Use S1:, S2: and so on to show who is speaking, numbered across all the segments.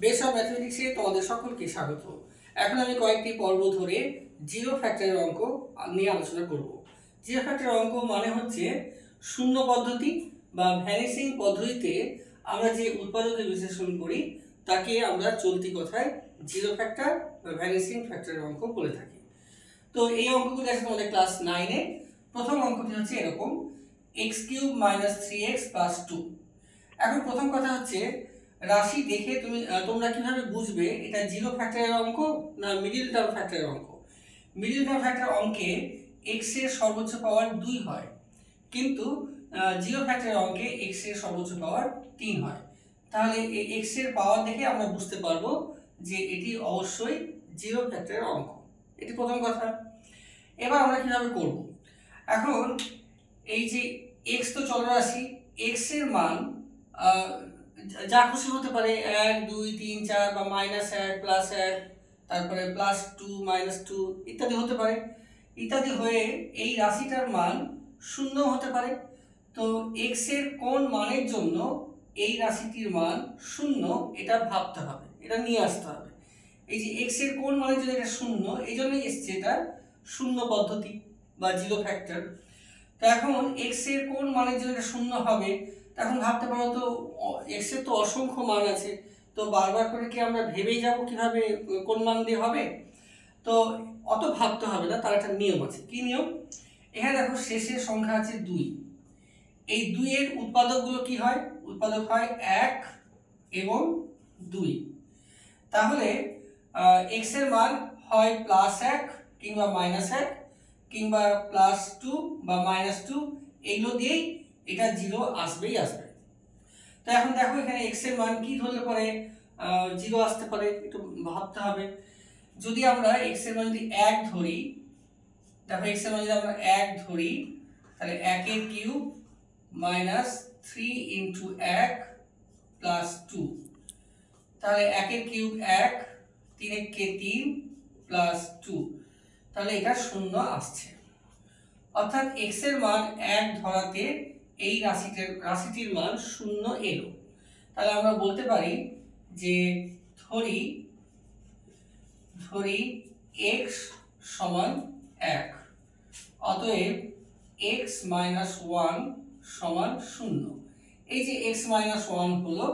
S1: Base of ম্যাথমেটিক্সে তোমাদের সকলকে স্বাগত। এখন আমি কয়েকটি পর্ব ধরে জিরো ফ্যাক্টরের অঙ্ক নিয়ে আলোচনা করব। জিরো ফ্যাক্টরের অঙ্ক মানে হচ্ছে শূন্য পদ্ধতি বা ভ্যানিসিং পদ্ধতিতে আমরা যে উৎপাদকের বিশ্লেষণ করি তাকে আমরা চলতি কথায় জিরো ফ্যাক্টর বা ভ্যানিসিং ফ্যাক্টরের অঙ্ক বলে থাকি। তো এই অঙ্কগুলি আছে তোমাদের ক্লাস 9-এ। প্রথম অঙ্কটি হচ্ছে এরকম, x³ - 3x + 2। এখন প্রথম কথা হচ্ছে রাশি দেখে তোমরা কিভাবে বুঝবে এটা জিরো ফ্যাক্টরের অঙ্ক না মিডল টার্ম ফ্যাক্টরের অঙ্ক। মিডল টার্ম ফ্যাক্টর অঙ্কে x এর সর্বোচ্চ পাওয়ার 2 হয়, কিন্তু জিরো ফ্যাক্টরের অঙ্কে x এর সর্বোচ্চ পাওয়ার 3 হয়। তাহলে এই x এর পাওয়ার দেখে আমরা বুঝতে পারবো যে এটি অবশ্যই জিরো ফ্যাক্টরের অঙ্ক। এটি প্রথম কথা। এবার আমরা কিভাবে করব? এখন এই যে x তো চলরাশি, x এর মান যা খুশি হতে পারে, 1 2 3 4 বা -1 +1, তারপরে +2 -2 ইত্যাদি হতে পারে। ইত্যাদি হয়ে এই রাশিটার মান 0 হতে পারে। তো x এর কোন মানের জন্য এই রাশিটির মান 0 এটা ভাবতে হবে, এটা নিয়ে আসতে হবে। এই যে x এর কোন মানের জন্য এটা 0, এই জন্যই এসছে এটা শূন্য পদ্ধতি বা জিরো ফ্যাক্টর। তো এখন x এর কোন মানের জন্য এটা 0 হবে, এখন ভাবতে পারো তো x এর তো অসংখ্য মান আছে, তো বারবার করে কি আমরা ভেবেই যাব কিভাবে কোন মান দিয়ে হবে? তো অত ভাবতে হবে না, তার একটা নিয়ম আছে। কি নিয়ম? এখানে দেখো শেষের সংখ্যা আছে 2, এই 2 এর উৎপাদকগুলো কি হয়? উৎপাদক হয় 1 এবং 2। তাহলে x এর মান হয় +1 কিংবা -1 কিংবা +2 বা -2, এগুলো দিয়েই এটা 0 আসবেই আসবে। তো এখন দেখো এখানে x এর মান কি ধরলে পরে 0 আসতে পারে, একটু ভাবতে হবে। যদি আমরা x এর মান যদি 1 ধরি, দেখো x এর মান যদি আমরা 1 ধরি, তাহলে 1 এর কিউব -3 * 1 + 2, তাহলে 1 এর কিউব 1, 3 এর কে 3 + 2, তাহলে এটা 0 আসছে। অর্থাৎ x এর মান 1 ধরাতে এই রাশিটির মান 0 এলো। তাহলে আমরা বলতে পারি যে ধরি x = 1, অতএব x - 1 = 0। এই যে x - 1 হলো,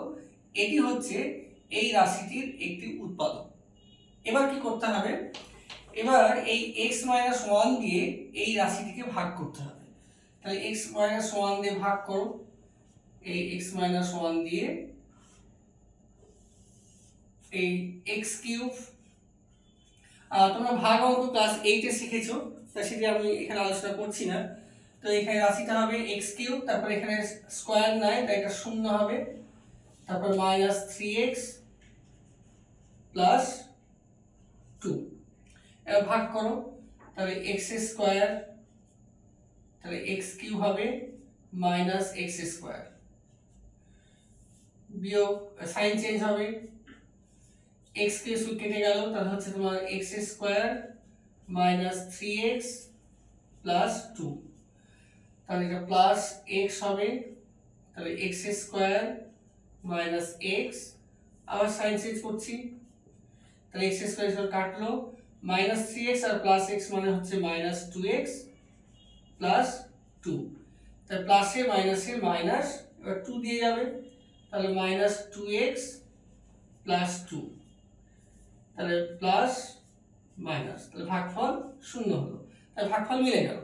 S1: এটি হচ্ছে এই রাশিটির একটি উৎপাদক। এবার কি করতে হবে? এবার এই x - 1 দিয়ে এই রাশিটিকে ভাগ করতে হবে। তাহলে x - 1 দিয়ে ভাগ করো, এই x - 1 দিয়ে এই x³ তোমরা ভাগ অঙ্ক ক্লাস 8 এ শিখেছো, তাই সেটা আমি এখানে আলোচনা করছি না। তো এখানে রাশিটা হবে x³, তারপর এখানে স্কয়ার নাই তাই এটা 0 হবে, তারপর -3x + 2। এবার ভাগ করো, তাহলে x² তাহলে x³ হবে -x², বিয়োগ সাইন চেঞ্জ হবে, x কে কেটে গেল, তাহলে হচ্ছে তোমার x² - 3x + 2, তাহলে এটা প্লাস x হবে, তাহলে x² - x, আবার সাইন চেঞ্জ করছি, তাহলে x² কাটলো, -3x আর +x মানে হচ্ছে -2x + 2, তাহলে প্লাসে মাইনাসে মাইনাস, এবার 2 দিয়ে যাবে, তাহলে -2x + 2, তাহলে প্লাস মাইনাস, তাহলে ভাগফল 0 হলো, তাহলে ভাগফল মিলে গেল।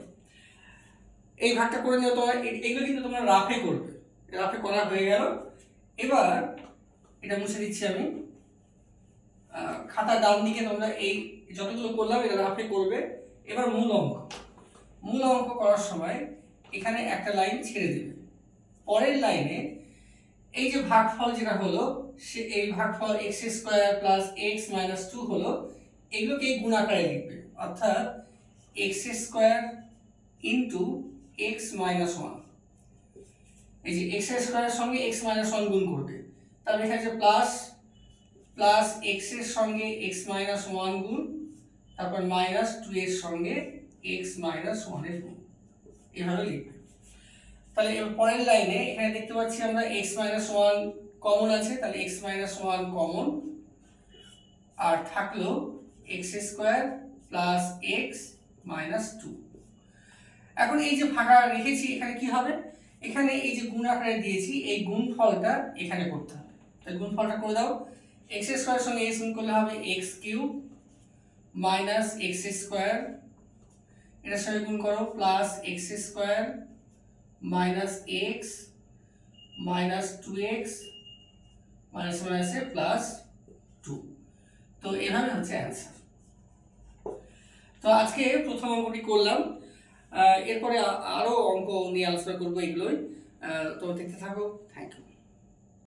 S1: এই ভাগটা করে নিও তোমরা, এগুলো কিন্তু তোমরা রাফে করবে, রাফে করা হয়ে গেল। এবার এটা মুছে দিচ্ছি আমি, খাতার ডান দিকে তোমরা এই যতগুলো করলাম এটা রাফে করবে। এবার মূল অঙ্ক করার সময় এখানে একটা লাইন ছেড়ে দেবে, পরের লাইনে এই যে ভাগফল যেটা হলো, সে এই ভাগফল x² + x - 2 হলো, এগুলোকে গুণাকারে লিখবে, অর্থাৎ x² * x - 1। এই যে x² এর সঙ্গে x - 1 গুণ করবে, তাহলে এখানে যে প্লাস x এর সঙ্গে x - 1 গুণ, তারপর -2 এর সঙ্গে x - 1 এর গুণ, এভাবে লিখবে। তাহলে এর পরের লাইনে এখানে দেখতে পাচ্ছি আমরা x - 1 কমন আছে, তাহলে এক্স মাইনাস ওয়ান কমন, আর থাকলো x square plus x minus two. এখন এই যে ভাগা রেখেছি এখানে কি হবে, এখানে এই যে গুণ আকারে দিয়েছি এই গুণফলটা এখানে করতে হবে। তাই গুণফলটা করে দাও, এক্স স্কোয়ারের সঙ্গে এক্স গুণ করলে হবে x cube minus x square, এটার সঙ্গে গুণ করো plus x square minus x minus two x minus মাইনাসে প্লাস টু। তো এভাবে হচ্ছে অ্যান্সার। তো আজকে প্রথম অঙ্কটি করলাম, এরপরে আরও অঙ্ক নিয়ে আলোচনা করবো এগুলোই। তো দেখতে থাকো। Thank you.